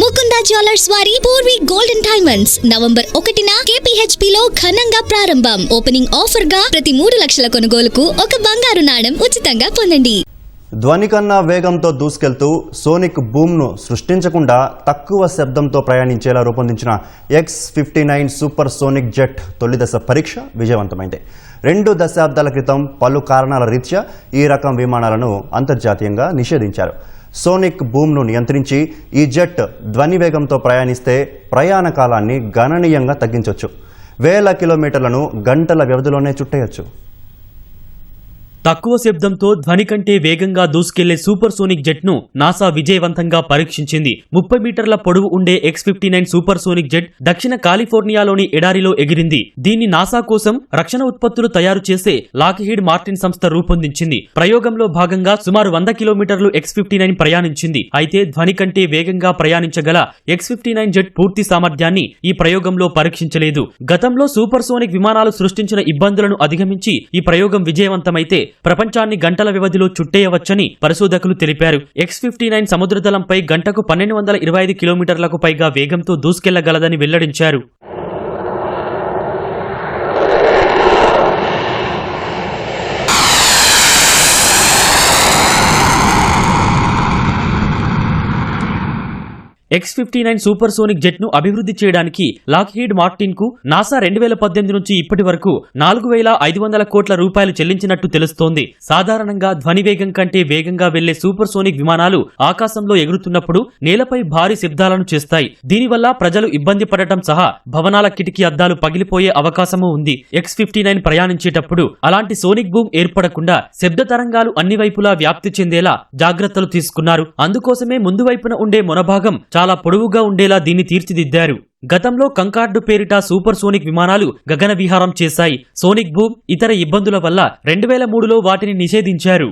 Mukunda jewellers వారి Purvi golden diamonds November 1న KPHP లో ఘనంగా ప్రారంభం. ఓపెనింగ్ ఆఫర్ గా ప్రతి 3 లక్షల కొనుగోలుకు ఒక బంగారు నాణెం ఉచితంగా పొందండి. ధ్వని కన్నా వేగంతో దూసుకెళ్తూ సోనిక్ బూమ్ను సృష్టించకుండా తక్కువ శబ్దంతో ప్రయాణించేలా రూపొందించిన X-59 సూపర్ సోనిక్ జెట్ తొలి దశ పరీక్ష విజయవంతమైంది. 2 దశాబ్దాల క్రితం పలు కారణాల రీత్యా ఈ రకం విమానాలను అంతర్జాతీయంగా నిషేధించారు. సోనిక్ బూమ్ను నియంత్రించి ఈ జెట్ ధ్వని వేగంతో ప్రయాణిస్తే ప్రయాణ కాలాన్ని గణనీయంగా తగ్గించవచ్చు. వేల కిలోమీటర్లను గంటల వ్యవధిలోనే చుట్టేయచ్చు. తక్కువ శబ్దంతో ధ్వని కంటే వేగంగా దూసుకెళ్లే సూపర్ సోనిక్ జెట్ ను నాసా విజయవంతంగా పరీక్షించింది. 30 మీటర్ల పొడవు ఉండే X-59 సూపర్ సోనిక్ జెట్ దక్షిణ కాలిఫోర్నియాలోని ఎడారిలో ఎగిరింది. దీన్ని నాసా కోసం రక్షణ ఉత్పత్తులు తయారు చేసే లాక్హీడ్ మార్టిన్ సంస్థ రూపొందించింది. ప్రయోగంలో భాగంగా సుమారు 100 కిలోమీటర్లు X-59 ప్రయాణించింది. అయితే ధ్వని కంటే వేగంగా ప్రయాణించగల X-59 జెట్ పూర్తి సామర్థ్యాన్ని ఈ ప్రయోగంలో పరీక్షించలేదు. గతంలో సూపర్ సోనిక్ విమానాలు సృష్టించిన ఇబ్బందులను అధిగమించి ఈ ప్రయోగం విజయవంతమైతే ప్రపంచాన్ని గంటల వ్యవధిలో చుట్టేయవచ్చని పరిశోధకులు తెలిపారు. X-59 సముద్రతలంపై గంటకు 1225 కిలోమీటర్లకు పైగా వేగంతో దూసుకెళ్లగలదని వెల్లడించారు. X-59 సూపర్ సోనిక్ జెట్ ను అభివృద్ధి చేయడానికి లాక్హీడ్ మార్టిన్ కు నాసా 2018 నుంచి ఇప్పటి వరకు 4,500 కోట్ల రూపాయలు చెల్లించినట్టు తెలుస్తోంది. సాధారణంగా ధ్వని వేగం కంటే వేగంగా వెళ్లే సూపర్ సోనిక్ విమానాలు ఆకాశంలో ఎగురుతున్నప్పుడు నేలపై భారీ శబ్దాలను చేస్తాయి. దీనివల్ల ప్రజలు ఇబ్బంది పడటం సహా భవనాల కిటికీ అద్దాలు పగిలిపోయే అవకాశమూ ఉంది. X-59 ప్రయాణించేటప్పుడు అలాంటి సోనిక్ బూమ్ ఏర్పడకుండా శబ్ద తరంగాలు అన్ని వైపులా వ్యాప్తి చెందేలా జాగ్రత్తలు తీసుకున్నారు. అందుకోసమే ముందు వైపున ఉండే మొనభాగం చాలా పొడవుగా ఉండేలా దీన్ని తీర్చిదిద్దారు. గతంలో కంకార్డు పేరిట సూపర్ సోనిక్ విమానాలు గగన విహారం చేశాయి. సోనిక్ బూమ్ ఇతర ఇబ్బందుల వల్ల 2003లో వాటిని నిషేధించారు.